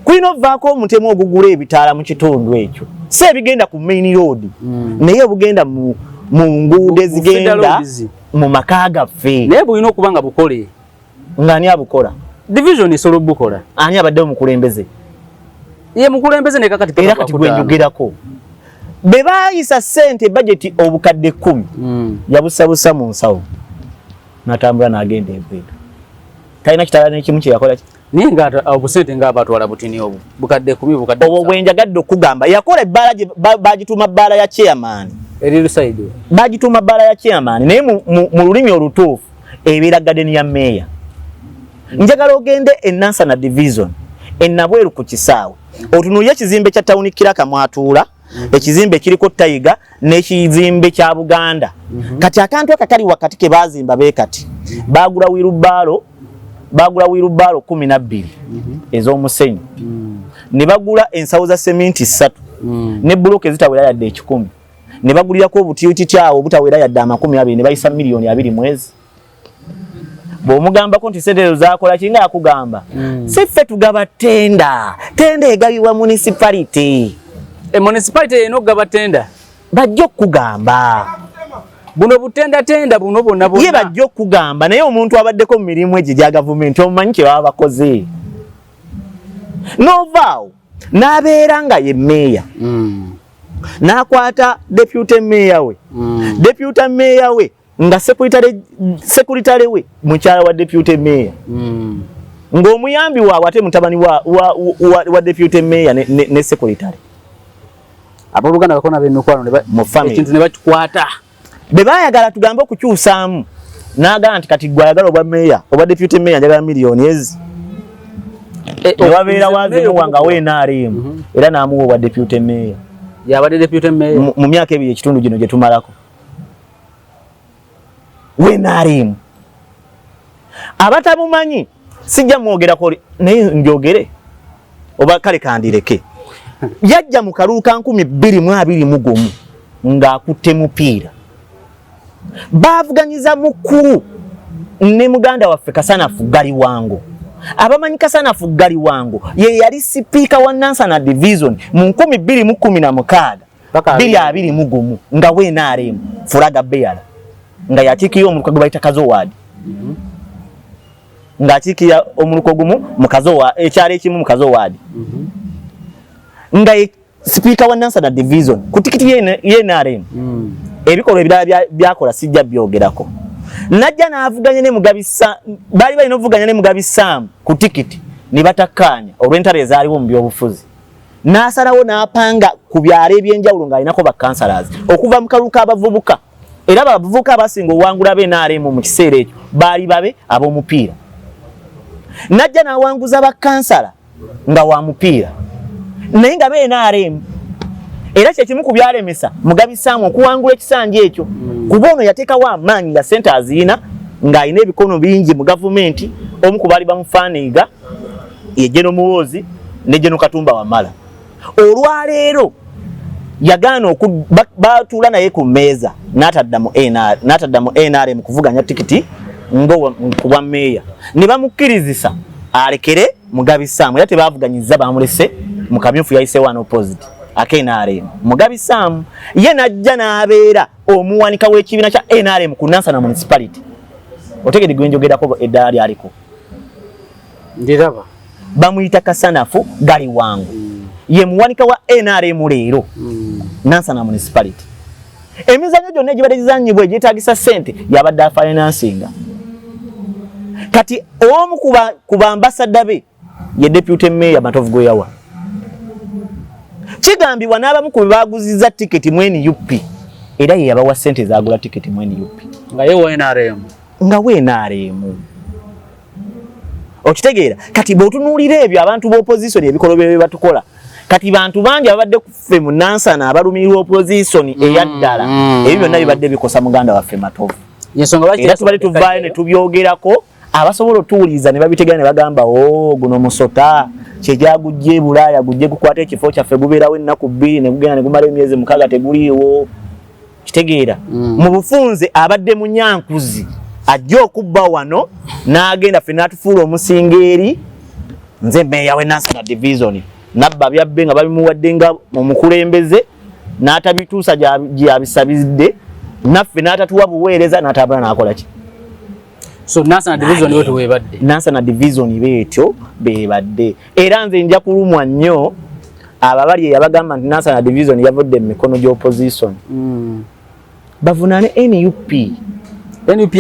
kulina ovaako omutemu ogugula ebitaala mu kitundu ekyo si ebigenda ku main road naye bugenda mu nguudo ezigenda mu maka gaffe naye bulina okuba nga bukole ng'ani abukola division esobola obukola ani abadde omukulembeze ye mukulembeze ne kakati era kati gwenjogerako be bayisa ssente budget obukadde 10 yabusabusa mu nsawo natambula n'agenda ebweru talina kitala n'ekimu kye yakola naye nga obusente ng'abatwala butini obwo bukadde 10 bukadde obwo bwenjagadde okugamba yakola ebbaala bagituuma bbaala ya chairman eri lusaidi bagituuma bbaala ya chairman naye mu lulimi olutuufu ebeera garden ya meeya njagala ogende e Nansana division Nabweru ku kisaawe otunuulye ekizimbe kya tawuni Kiraka mwatuula ekizimbe kiriko Tiger n'ekizimbe kya Buganda kati akantu akakali wakati ke bazimba beekati bagula wirubalo 12 ez'omusenyu ne bagula ensawo za sementi 3 ne bloke ezitawera yadde 10 ne bagulirako obutiyuti awo obutawera yadde 20 ne bayisa milioni 2 mwezi bw'omugambako nti sente zaakola kinga akugamba si ffe tugaba tenda egabibwa municipality municipality eno gaba tenda bajja okugamba buno butenda buno bonna ye bajja okugamba naye omuntu abaddeko mu mirimu egyo gya gavumenti omumanyi kye baba bakoze novaawo n'abeera nga ye meeya n'akwata deputy meeya we deputy meeya we nga sekuritale we mukyala wa deputy meeya ng'omuyambi waabwe ate mutabani wa deputy meeya ne sekuritale abooluganda bakona b'emikwano ekintu ne bakikwata be baayagala tugambe okukyusaamu n'agala nti kati gwe ayagala obwa meeya obwa deputy meeya njagala milioni ezi ne wabeera wazimu wanga NRM era n'amuwa obwa deputy meeya yabadde deputy meeya mu myaka 2 ekitundu gino gye tumalako NRM abatamumanyi sijja mwogerako naye njogere oba kale kandireke yajja mu kalulu ka 2021 ng'akutte mupiira bavuganyiza mukulu ne muganda waffe Kasanafu Galiwango abamanyi Kasanafu Galiwango ye yali sipiika wa Nansana Division mu 2016 2021 nga NRM Furaga Beala nga yakikiyo omuluka gwe bayita Kazowadi nga akikiya omuluko gumu mu Kazowa ekyalo ekimu mu Kazowadi nga sipiika wa Nansana Division ku tikiti ye NRM ebikolwa ebirala byakola sijja byogerako najja n'avuganya ne Mugabisa bali balina okuvuganya ne Mugabisa ku tikiti ne batakkaanya olw'entalo ezaaliwo mu byobufuzi n'asalawo n'apanga ku byalo ebyenjawulo ng'alinako bakkansalazi okuva mu kalulu k'abavubuka era abavubuka abasinga owangula NRM mu kiseera ekyo baali babe ab'omupiira najja n'awanguza bakkansala nga wa mupiira naye nga NRM era kyekimu ku byalemesa Mugabisaamu okuwangula ekisanja ekyo kuba ono yateekawo amaanyi nga sente aziina ng'alina ebikono bingi mu gavumenti omu ku baali bamufaaniiga ye Jeno Muwoozi ne Jeno Katumba Wamala olwaleero yagaana batuula naye ku mmeeza n'ataddamu NRM kuvuganya tikiti ng'obwa meeya ne bamukkirizisa alekere Mugabisaamu era tebavuganyiza bamulese mu kamyufu yayiseewo an opposite NRM Mugabisaamu ye najja n'abeera omuwanika w'ekibiina kya NRM ku Nansana municipality otegedde gwe njogerako eddala lyaliko ndiraba bamuyita Kasanafu Galiwango ye muwanika wa NRM leero Nansana municipality emizannyo gyonna egibadde gizannyibwa egyetaagisa ssente yabadde afinansinga kati omu ku bambasada be ye deputy meeya Matovu Gweyawa kigambibwa n'abamu ku baguzizza tiketi mu NUP era ye yabawa ssente zaagula tiketi mu NUP nga ye wa NRM okitegeera kati bw'otunuulira ebyo abantu b'opposition ebikolwa bye batukola kati bantu bangi ababadde kuffe mu Nansana abalumirirwa opposition eyaddala ebyo byonna bibadde bikosa muganda waffe Matovu era tubadde tuvaayo ne tubyogerako abasobola otuwuliza ne babitegera ne bagamba guno musota kyegyagujja e Bulaaya gujje gukwata ekifo kyaffe gubeerawo ennaku 2 ne gugenda ne gumala emyezi 6 teguliiwo kitegeera mu bufunze abadde mu Nyankuzi ajja okubba wano n'agenda ffe n'atufuula omusingeeri nze meeya we Nansana Division nabba byabbe nga babimuwadde nga omukulembeze n'atabituusa gyabisabidde naffe n'atatuwa buweereza n'atabula n'akola ki so Nansana Division yote webadde Nansana Division betyo bebadde era nze nja kulumwa nnyo ababali yabagamba nti Nansana Division yavudde mu mikono gy'opposition bavunane NUP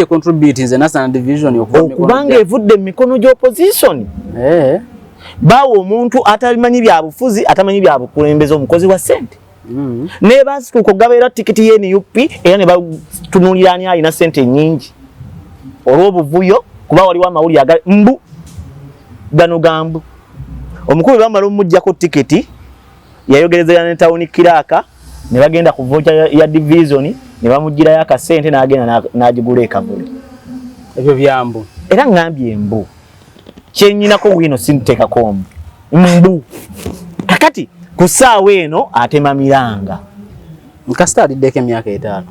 contribute nze Nansana Division okubanga evudde mu mikono gy'opposition bawo omuntu atalimanyi bya bufuzi atamanyi bya bukulembeze omukozi wa ssente ne basituka okugabeera tikiti ye NUP era ne batunuulira ani alina ssente nnyingi olw'obuvuyo kuba waliwo amawulire mbu gano gambu omukulu bamala omujjako tiketi yayogereza ne town kiraka ne bagenda ku vocha ya division ne bamujjirayo akasente n'agenda n'agigula ekavule ebyo byambu era ngambye embu kyennyinako wino sinteekako mbu kakati ku ssaawa eno atema miranga nkasita aliddeko emyaka 5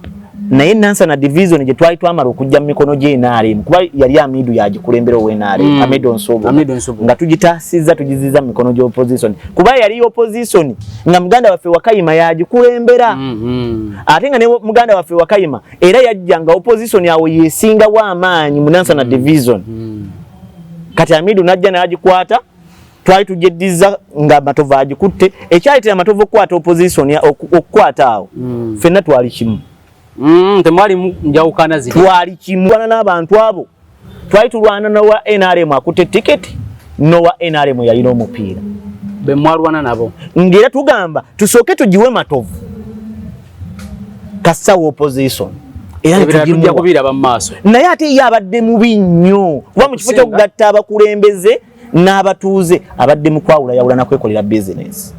naye Nansana division gye twali twamala okujja mu mikono gy'NRM kuba yali Amidu yagikulembera ow'NRM Amidu Nsubu nga tugitaasizza tugiziza mu mikono gy'opposition kuba yali opposition nga muganda waffe Wakayima yagikulembera ate nga ne muganda waffe Wakayima era yajjanga opposition yawo yeesingawo amaanyi mu Nansana division kati Amidu najja n'agikwata twali tujeddiza nga Matovu agikutte ekyalitera Matovu okukwata opposition okukwata awo ffenna twali kimu temwali njawukana ziri twali kimu n'abantu abo twali tulwana n'owa NRM akutte tiketi n'owa NRM yalina omupiira be mwalwana nabo ngera tugamba tusooke tugiwe Matovu kasawo opposition era tujja kubiraba mu maaso naye ate ye abadde mubi nnyo kuba mu kifo ky'okugatta abakulembeze n'abatuuze abadde mu kwawula yawula na kwekolera business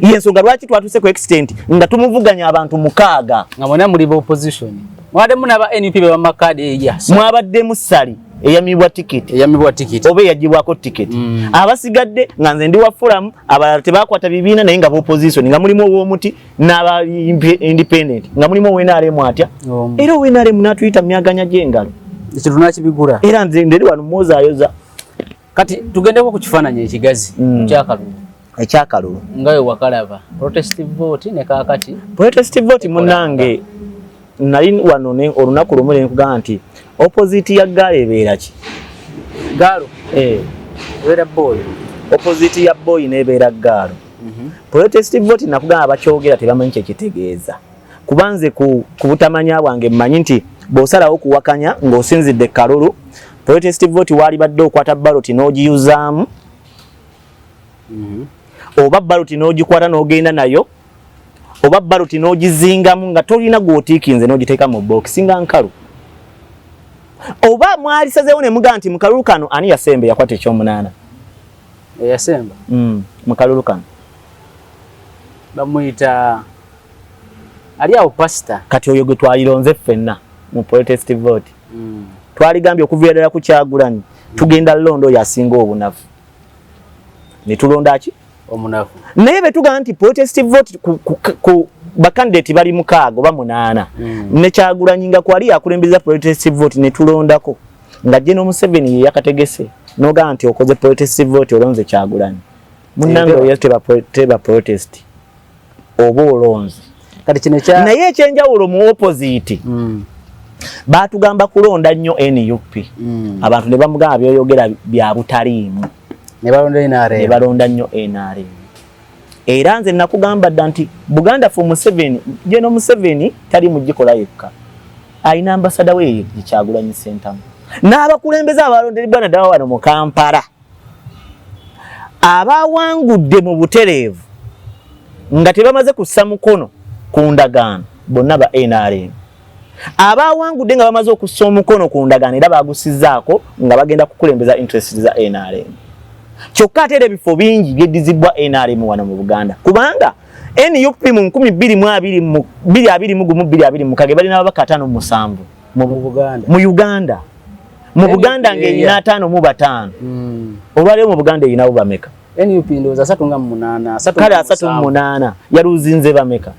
yensonga lwaki twatuse ku extent nga tumuvuganya abantu 6 nga mwana muli opposition mwademu n'aba NUP be bamakadi eya mwabaddemu Sali eyamibwa tiketi oba yagibwako tiketi abasigadde nga nze ndi wa forum abalala tebakwata bibiina naye nga opposition nga mulimu ow'omuti n'aba independent nga mulimu ow'NRM atya era ow'NRM n'atuyita myaganya gy'engalo ekyo tunakibigula era nze nderi wano mwozayoza kati tugendeko ku kifaananyi ekigazi ekyakalulu ngawe wakalaba protestive vote ne kaakati protestive vote munange nali wano olunaku lumu ne nkugamba nti opposite ya Gaalo ebeera ki Gaalo ebeera boy opposite ya boy nebeera Gaalo protestive vote nakugamba bakyogera tebamanyi kye kitegeeza kubanze ku butamanya bwange mmanyi nti bw'osalawo kuwakanya ng'osinzidde kalulu protestive vote wali badde okwata ballot n'ogiyuzaamu oba ballot n'ogikwata n'ogenda nayo oba ballot n'ogizingamu nga tolina gw'otiikinze n'ogiteeka mu box nga nkalu oba mwalisazeewo ne mugaa nti mu kalulu kano ani yasemba yakwata ekyomunaana eyasemba mu kalulu kano bamuyita ali awo pasita kati oyo gwe twalironze ffenna mu protestive vote twaligambye okuviira ddala ku Kyagulanyi tugenda londo oyo asinga obunafu ne tulonda ki omunafu naye betugamba nti protestive vote ku bakandidate bali 6 oba 8 ne Kyagulanyi nga kwali akulembeza protestive vote ne tulondako nga General Museveni ye yakategese n'ogamba nti okoze protestive vote olonze Kyagulanyi munnange oyo teba protest oba olonze kati kino kya naye ekyenjawulo mu opposite batugamba kulonda nnyo NUP abantu ne bamugamba byoyogera bya butaliimu ne balonda nnyo NRM era nze nakugamba dda nti Buganda for Museveni General Museveni tali mugikola yekka ayina ambasada we Kyagulanyi Sentamu n'abakulembeze abalondeddwa ddala wano mu Kampala abawangudde mu butereevu nga tebamaze kussa mukono ku ndagaano bonna ba NRM abawangudde nga bamaze okussa omukono ku ndagaano era bagusizzaako nga bagenda kukulembeza interest za NRM kyokka ate era ebifo bingi byeddizibwa NRM wano mu Buganda kubanga NUP mu 2021 balina ababaka 57 mu Uganda ng'erina 5 mu 5 olwaleero mu Buganda erinawo bameka NUP ndowooza 3 kale 3 yaluzinze bameka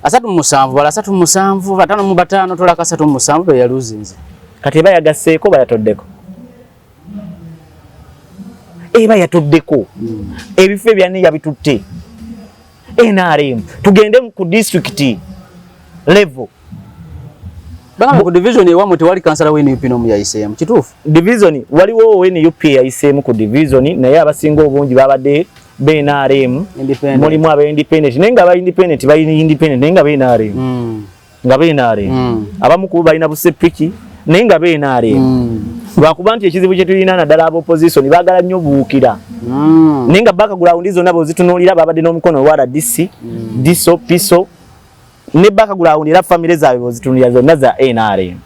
37 bala 37 5 mu 5 tolaka 37 be yaluzinze kati eba yagasseeko bayatoddeko eba yatoddeko ebifo ebyani yabitutte NRM tugende ku district level banga ku division ewamu tewali kansala w'NUP no muyayiseemu kituufu division waliwo w'NUP yayiseemu ku division naye abasinga obungi babadde BNRM mulimu aba independent naye nga aba independent bayina independent naye nga BNRM nga BNRM abamu kubo balina busepiki naye nga BNRM lwakuba nti ekizibu kye tulina naddala aba opposition baagala nnyo buukira naye nga background zonna bwezitunuulira babadde n'omukono wa RDC diso piso ne background era family zaabwe bwezitunuulira zonna za NRM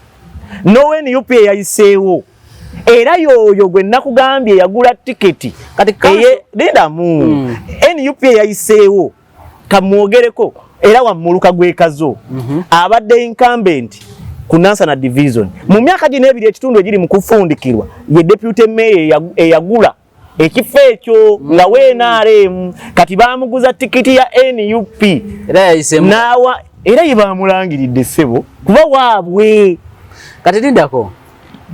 no NUP yayiseewo era yoyo gwe nakugambye yagula tiketi kati linda mu NUP yayiseewo kamwogereko era wamuluka gwekazo abadde incumbent ku Nansana division mu myaka gino ebiri ekitundu egiri mu kufundikirwa ye deputy mayor eyagula ekifo ekyo nga WNRM kati bamuguza tiketi ya NUP era yayisemu nawa era yibamulangiridde ssebo kuba waabwe kati lindako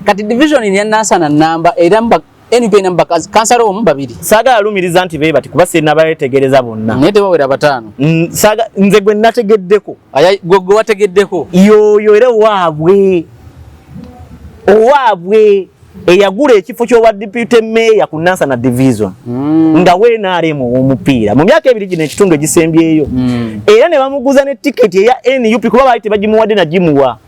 kati division ya Nansana namba era NUP namba kansalo omu babiri saga alumiriza nti beba kuba sena bayetegereza bonna nete bawera batano saga nze gwe nategeddeko aya gogo wategeddeko yoyo era waabwe eyagula ekifo kyo wa deputy mayor ku Nansana division nga WNRM omupiira mu myaka ebiri gino ekitundu egisembyeyo era ne bamuguza ne tiketi ya NUP kuba baite bagimuwadde na jimuwa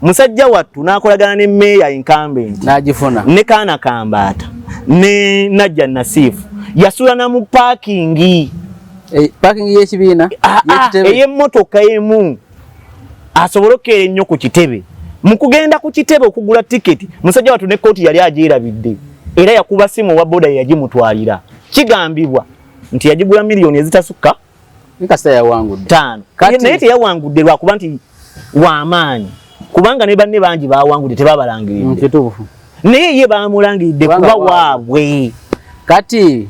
musajja wattu nakolagana ne mayor incumbent najifuna ne kana kambata ne najja nasifu yasula na mu parking y'ekibiina ey'emmotoka emu asobolokere nnyo ku kitebe mu kugenda ku kitebe okugula tiketi musajja wattu ne kooti yali agyerabidde era yakuba simu wa boda yagimutwalira kigambibwa nti yagigula miliyoni ezitasukka nkasa yawangudde 5 naye teyawangudde lwakuba nti wamaanyi kubanga ne banne bangi bawangudde tebabalangiridde kituufu naye ye bamulangiridde kuba waabwe kati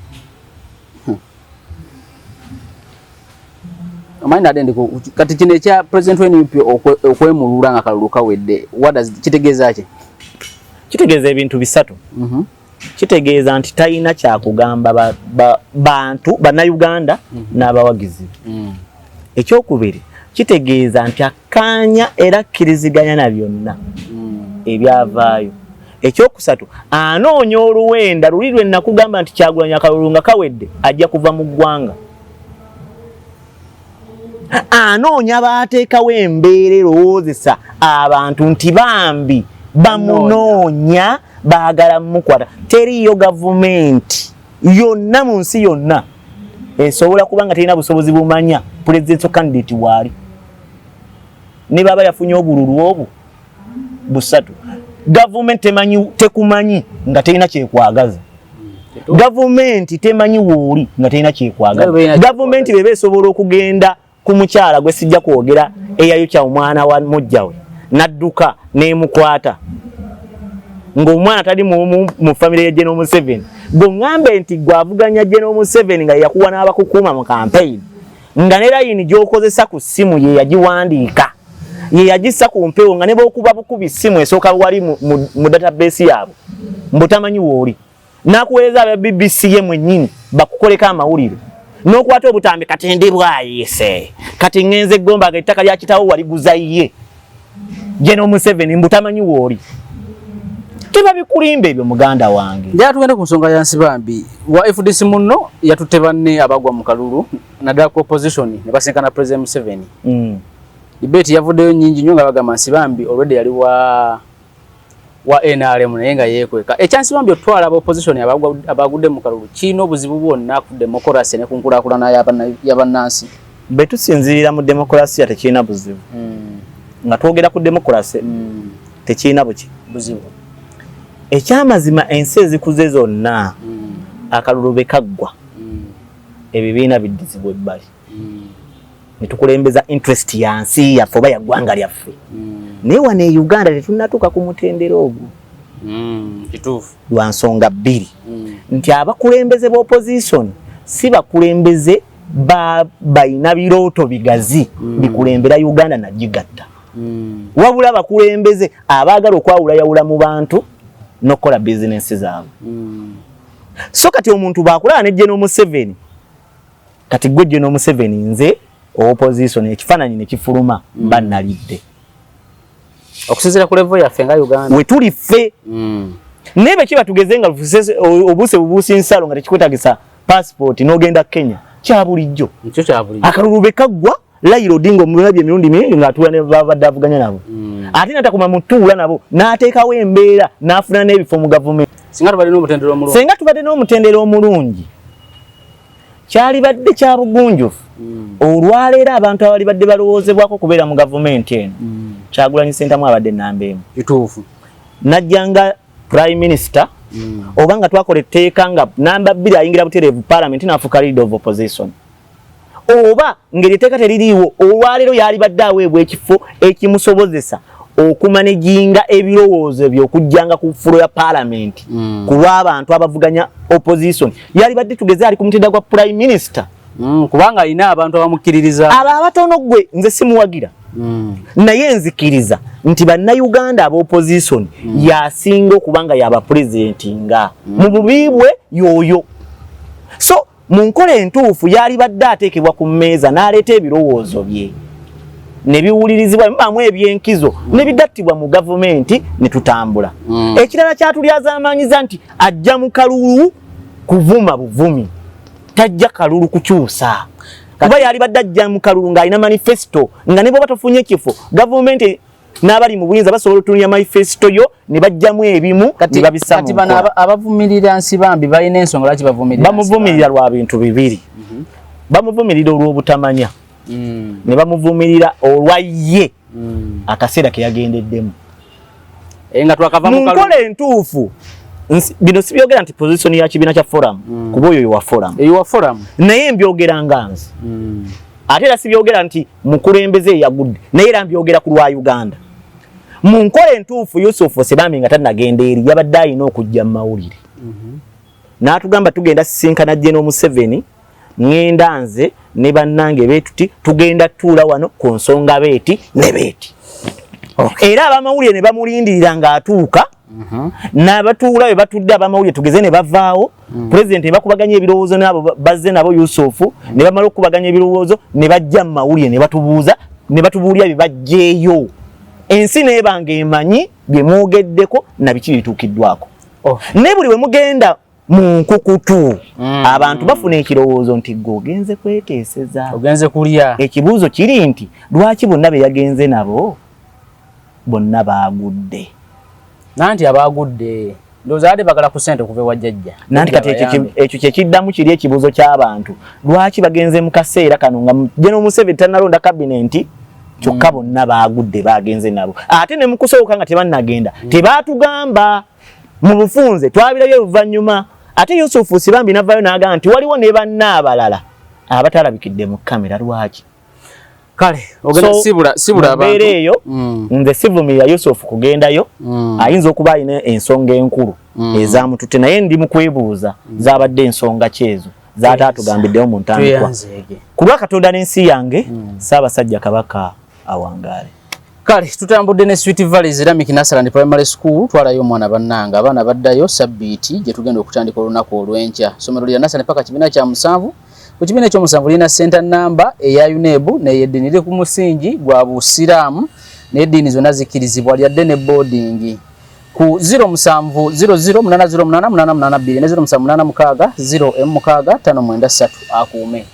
amanda adende kati kino ekya president w'NUP okwemulula nga kalulu kawedde kitegeeza ki kitegeeza ebintu bisatu kitegeeza nti talina kyakugamba bantu bannayuganda n'abawagizi ekyokubiri kitegeeza nti akkaanya era akkiriziganya na byonna ebyavaayo ekyokusatu anoonya oluwenda luli lwe nakugamba nti Kyagulanyi akalulu nga kawedde ajja kuva mu ggwanga anoonya baateekawo embeera erowoozesa abantu nti bambi bamunoonya baagala mukwata teriyo gavumenti yonna mu nsi yonna esobola kuba nga terina busobozi bumanya presidential candidate waali ne baba yafunye obululu obwo busatu gavumenti tekumanyi nga terina kyekwagaza gavumenti temanyi wooli nga terina kyekwagaza gavumenti bebe esobola okugenda ku mukyala gwe sijja kwogera eyayo kya omwana wa mujjawe nadduka nemukwata ng'omwana tali mu family ya General Museveni gong'ambe nti gwavuganya General Museveni nga yakuwa n'abakukuuma mu campaign nga ne layini gy'okozesa ku ssimu ye yagiwandiika ye yagissa ku mpewo nga ne b'okuba bukubi ssimu esooka wali mu database yaabwe mbutamanyi wooli n'akuweereza aba BBC ye mwennyini bakukoleko amawulire n'okwata obutambi kati ndi bwayise kati ngenze gomba nga ettaka lya kitawo waliguza ye General Museveni mbutamanyi wooli teba bikulimba ebyo muganda wange njala tugenda ku nsonga ya Nsibambi wa FDC muno yatutte banne abagwa mu kalulu naddala ku opposition ne basinkana President Museveni debate yavuddeyo nyingi nnyo nga bagamba Nsibambi already yali wa NRM naye nga yeekweka ekya Nsibambi otwala aba opposition abagudde mu kalulu kino obuzibu bwonna ku democracy ne ku nkulaakulana y'abannansi betusinzirira mu democracy tekirina buzibu nga twogera ku democracy tekirina buzibu ekyamazima ensi ezikuze zonna akalulu bekaggwa ebibiina biddizibwa ebbali netukulembeza interest ya nsi yaffe oba yaggwanga lyaffe naye wano e Uganda tetunnatuuka ku mutendera ogwo kituufu lwa nsonga bbiri nti abakulembeze b'opposition si bakulembeze balina birooto bigazi bikulembera Uganda nagigatta wabula bakulembeze abaagala okwawulayawula mu bantu nokola business zaabwe so kati omuntu baakulaba ne General Museveni kati gwe General Museveni nze opposition ekifaananyi ne kifuluma bannalidde okusinziira ku level yaffe nga Uganda we tuli ffe nebe kiba tugeze nga obuse bubuusi nsalo nga tekikwetagisa passport n'ogenda Kenya kya bulijjo akalulu bekaggwa Raila Odinga omulabye emirundi mingi ng'atuula ne babadde avuganya nabo ate natakuma mutuula nabo n'ateekawo embeera n'afuna n'ebifo mu gavumenti singa tubadde n'omutendera omulungi kyali badde kya bugunjufu olwaleero abantu abali badde balowoozebwako kubeera mu gavumenti eno Kyagulanyi Ssentamu abadde nnamba emu kituufu najjanga prime minister oba nga twakola etteeka nga namba 2 ayingira butereevu parliament n'afuuka leader of opposition oba ngeri etteeka teririiwo olwaleero yali badde aweebwa ekifo ekimusobozesa okumanejinga ebirowoozo by'okujjanga ku fulo ya parliament ku lw'abantu abavuganya opposition yali badde tugeze ali ku mutenda gwa prime minister kubanga alina abantu abamukkiririza abo abatono gwe nze simuwagira naye nzikiriza nti bannayuganda ab'opposition yasinga okubanga yaba president nga mu bubiibwe yoyo so mu nkola entuufu yali badde ateekebwa ku mmeeza n'aleeta ebirowoozo bye ne biwulirizibwa mbamu ebyenkizo ne bigattibwa mu gavumenti ne tutambula ekirala kyatulyazaamaanyiza nti ajja mu kalulu kuvuma buvumi tajja kalulu kukyusa kuba yali badde ajja mu kalulu ng'alina manifesto nga ne bw'oba tofunye ekifo gavumenti n'abali mu buyinza basobola otunuya manifesto yo ne bajjamu ebimu ne babissa mu nkola. Kati bano abavumirira Nsibambi balina ensonga lwaki bavumirira? Bamuvumirira lwa bintu bibiri. Bamuvumirira olw'obutamanya ne bamuvumirira olwa ye akaseera ke yagendeddemu nga twakava mu nkola entuufu. Bino sibyogera nti position ya kibiina kya forum kuba oyo wa forum naye mbyogera nga nze ate era sibyogera nti mukulembeze yagudde naye era mbyogera ku lwa Uganda mu nkola entuufu Yusuf Nsibambi nga tannagenda eri yabadde alina okujja mu mawulire n'atugamba tugenda sisinkana General Museveni ngenda nze ne bannange beetuti tugenda tuula wano ku nsonga beeti ne beeti era abamawulire ne bamulindirira ng'atuuka n'abatuula be batudde abamawulire tugeze ne bavaawo president ne bakubaganya ebirowoozo n'abo bazze nabo Yusufu ne bamala okubaganya ebirowoozo ne bajja mu mawulire ne batubuuza ne batubuulira bye bajjeeyo ensi n'ebanga emanyi bye mwogeddeko na biki bituukiddwako ne buli we mugenda mu nkukutu abantu bafuna ekirowoozo nti gwogenze kweteeseza ogenze kulya ekibuuzo kiri nti lwaki bonna be yagenze nabo bonna baagudde nanti abagudde ndowooza ate bagala ku ssente okuva ewajjajja nanti kati ekyo kyekiddamu kiri ekibuuzo ky'abantu lwaki bagenze mu kaseera kano nga General Museveni tannalonda kabinenti kyokka bonna baagudde bagenze nabo ate ne mukusooka nga tebannagenda tebaatugamba mu bufunze twabirayo oluvannyuma ate Yusuf Nsibambi n'avaayo n'agamba nti waliwo ne banna abalala abatalabikidde mu kamera lwaki kale ogenda sibula abantu eyo nze sivumirira Yusuf kugendayo ayinza okuba alina ensonga enkulu ezamututte naye ndi mu kwebuuza zabadde ensonga kyezo zaataatugambiddeyo mu ntandikwa ku lwa Katonda n'ensi yange Ssaabasajja Kabaka awangaale. Kale tutambudde ne Sweet Valley Islamic Nursery Primary School twalayo omwana bannanga abaana baddayo sabbiiti gye tugenda okutandika olunaku olw'enkya. Ssomero lya Nursery paka kibiina kya 7 ku kibiina ekyomusanvu lina center number eya UNEB n'ey'eddiini eri ku musingi gwa Busiraamu n'eddiini zonna zikkirizibwa lyadde ne boarding ku 0700808882 ne 0786 0M6 593 akuume.